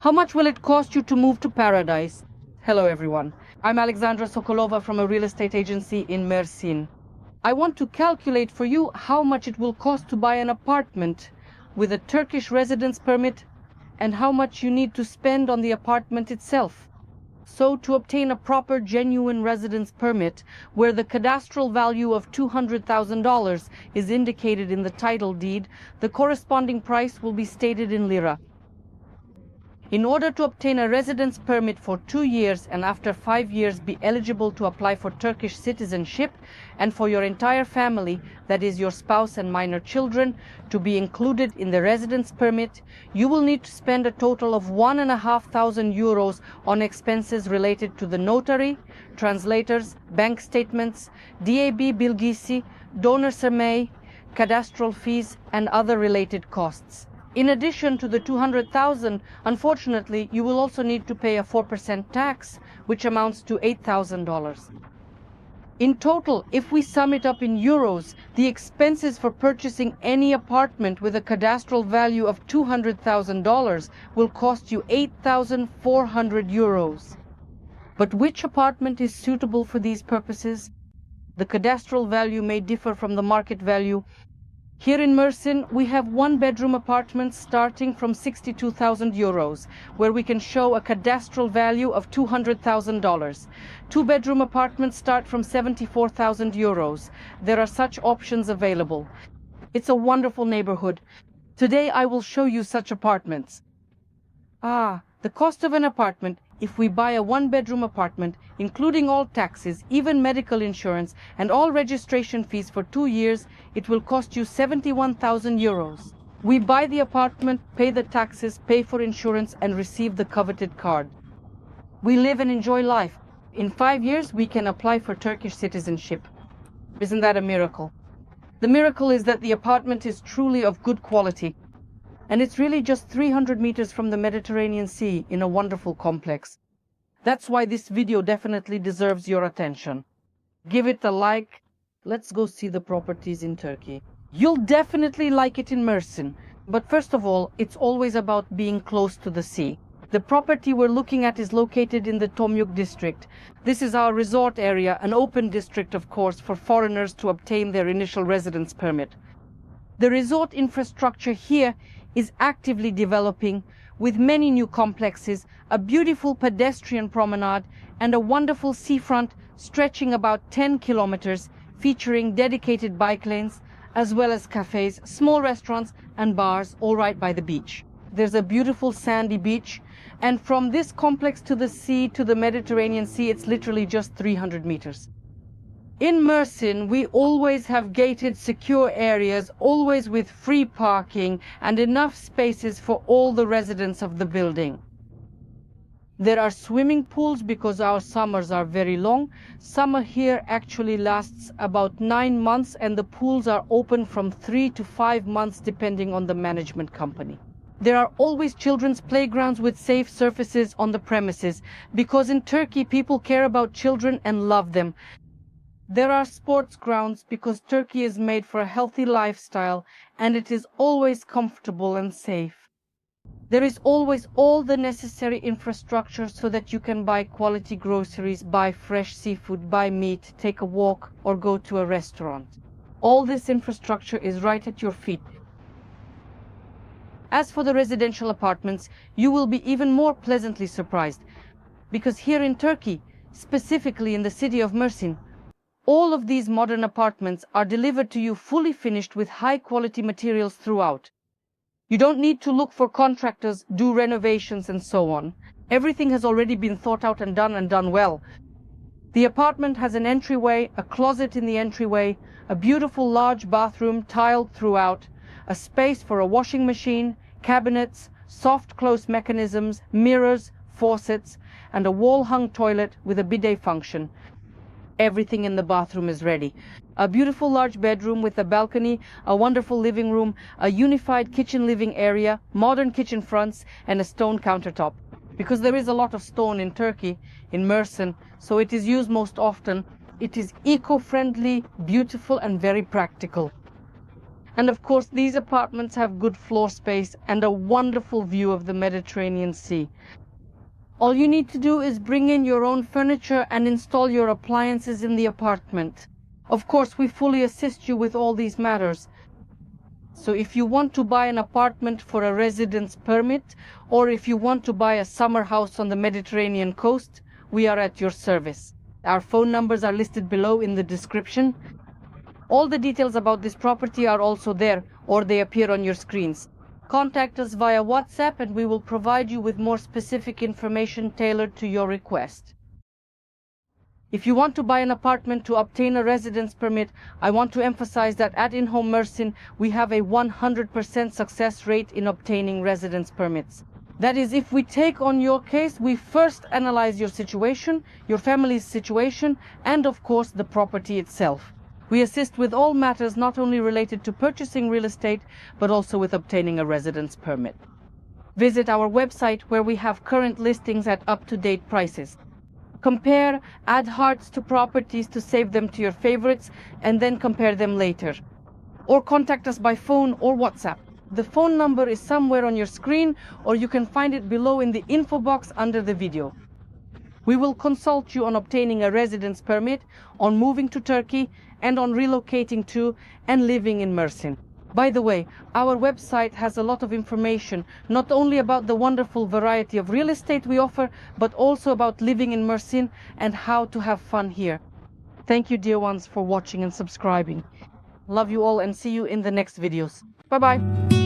How much will it cost you to move to paradise? Hello everyone. I'm Alexandra Sokolova from a real estate agency in Mersin. I want to calculate for you how much it will cost to buy an apartment with a Turkish residence permit and how much you need to spend on the apartment itself. So to obtain a proper genuine residence permit where the cadastral value of $200,000 is indicated in the title deed, the corresponding price will be stated in lira. In order to obtain a residence permit for 2 years and after 5 years be eligible to apply for Turkish citizenship, and for your entire family, that is your spouse and minor children, to be included in the residence permit, you will need to spend a total of €1,500 on expenses related to the notary, translators, bank statements, DAB bilgisi, donor survey, cadastral fees and other related costs. In addition to the $200,000, unfortunately, you will also need to pay a 4% tax, which amounts to $8,000. In total, if we sum it up in euros, the expenses for purchasing any apartment with a cadastral value of $200,000 will cost you €8,400. But which apartment is suitable for these purposes? The cadastral value may differ from the market value. Here in Mersin, we have one-bedroom apartments starting from €62,000, where we can show a cadastral value of $200,000. Two-bedroom apartments start from €74,000. There are such options available. It's a wonderful neighborhood. Today I will show you such apartments. The cost of an apartment, if we buy a one-bedroom apartment, including all taxes, even medical insurance, and all registration fees for 2 years, it will cost you €71,000. We buy the apartment, pay the taxes, pay for insurance, and receive the coveted card. We live and enjoy life. In 5 years, we can apply for Turkish citizenship. Isn't that a miracle? The miracle is that the apartment is truly of good quality. And it's really just 300 meters from the Mediterranean Sea in a wonderful complex. That's why this video definitely deserves your attention. Give it a like. Let's go see the properties in Turkey. You'll definitely like it in Mersin. But first of all, it's always about being close to the sea. The property we're looking at is located in the Tomük district. This is our resort area, an open district, of course, for foreigners to obtain their initial residence permit. The resort infrastructure here is actively developing with many new complexes, a beautiful pedestrian promenade and a wonderful seafront stretching about 10 kilometers, featuring dedicated bike lanes as well as cafes, small restaurants and bars, all right by the beach. There's a beautiful sandy beach, and from this complex to the sea, to the Mediterranean Sea, it's literally just 300 meters. In Mersin, we always have gated, secure areas, always with free parking and enough spaces for all the residents of the building. There are swimming pools because our summers are very long. Summer here actually lasts about 9 months, and the pools are open from 3 to 5 months depending on the management company. There are always children's playgrounds with safe surfaces on the premises, because in Turkey people care about children and love them. There are sports grounds because Turkey is made for a healthy lifestyle and it is always comfortable and safe. There is always all the necessary infrastructure so that you can buy quality groceries, buy fresh seafood, buy meat, take a walk or go to a restaurant. All this infrastructure is right at your feet. As for the residential apartments, you will be even more pleasantly surprised, because here in Turkey, specifically in the city of Mersin, all of these modern apartments are delivered to you fully finished with high-quality materials throughout. You don't need to look for contractors, do renovations and so on. Everything has already been thought out and done well. The apartment has an entryway, a closet in the entryway, a beautiful large bathroom tiled throughout, a space for a washing machine, cabinets, soft close mechanisms, mirrors, faucets, and a wall-hung toilet with a bidet function. Everything in the bathroom is ready. A beautiful large bedroom with a balcony, a wonderful living room, a unified kitchen living area, modern kitchen fronts, and a stone countertop. Because there is a lot of stone in Turkey, in Mersin, so it is used most often. It is eco-friendly, beautiful, and very practical. And of course, these apartments have good floor space and a wonderful view of the Mediterranean Sea. All you need to do is bring in your own furniture and install your appliances in the apartment. Of course, we fully assist you with all these matters. So if you want to buy an apartment for a residence permit, or if you want to buy a summer house on the Mediterranean coast, we are at your service. Our phone numbers are listed below in the description. All the details about this property are also there, or they appear on your screens. Contact us via WhatsApp and we will provide you with more specific information tailored to your request. If you want to buy an apartment to obtain a residence permit, I want to emphasize that at InHome Mersin, we have a 100% success rate in obtaining residence permits. That is, if we take on your case, we first analyze your situation, your family's situation, and of course the property itself. We assist with all matters not only related to purchasing real estate, but also with obtaining a residence permit. Visit our website where we have current listings at up-to-date prices. Compare, add hearts to properties to save them to your favorites, and then compare them later. Or contact us by phone or WhatsApp. The phone number is somewhere on your screen, or you can find it below in the info box under the video. We will consult you on obtaining a residence permit, on moving to Turkey, and on relocating to and living in Mersin. By the way, our website has a lot of information, not only about the wonderful variety of real estate we offer, but also about living in Mersin and how to have fun here. Thank you, dear ones, for watching and subscribing. Love you all and see you in the next videos. Bye-bye.